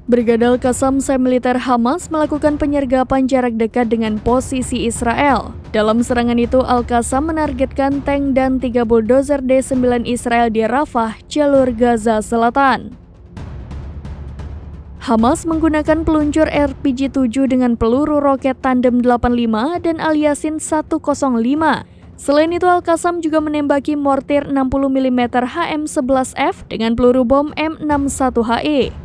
Brigade Al-Qassam militer Hamas melakukan penyergapan jarak dekat dengan posisi Israel. Dalam serangan itu, Al-Qassam menargetkan tank dan 3 bulldozer D9 Israel di Rafah, jalur Gaza Selatan. Hamas menggunakan peluncur RPG-7 dengan peluru roket tandem 85 dan Al-Yasin 105. Selain itu, Al-Qassam juga menembaki mortir 60 mm HM-11F dengan peluru bom M61HE.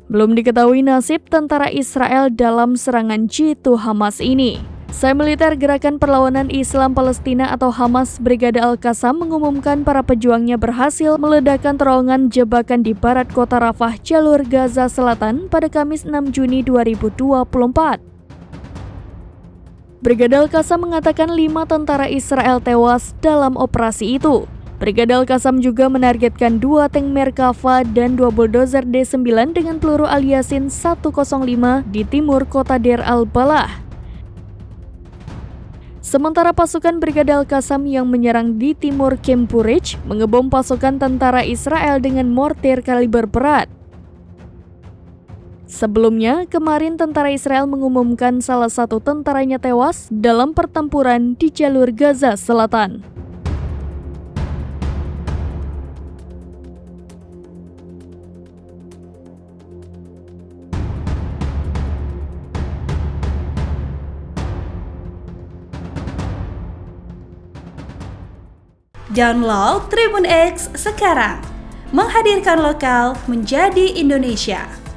Belum diketahui nasib tentara Israel dalam serangan jitu Hamas ini. Militer Gerakan Perlawanan Islam Palestina atau Hamas Brigade Al-Qassam mengumumkan para pejuangnya berhasil meledakkan terowongan jebakan di barat kota Rafah, jalur Gaza Selatan pada Kamis 6 Juni 2024. Brigade Al-Qassam mengatakan 5 tentara Israel tewas dalam operasi itu. Brigade Al-Qassam juga menargetkan 2 tank Merkava dan 2 bulldozer D9 dengan peluru Al-Yasin 105 di timur kota Deir al-Balah. Sementara pasukan Brigade Al-Qassam yang menyerang di timur Kempurich mengebom pasukan tentara Israel dengan mortir kaliber berat. Sebelumnya, kemarin tentara Israel mengumumkan salah satu tentaranya tewas dalam pertempuran di jalur Gaza Selatan. Download Tribun X sekarang, menghadirkan lokal menjadi Indonesia.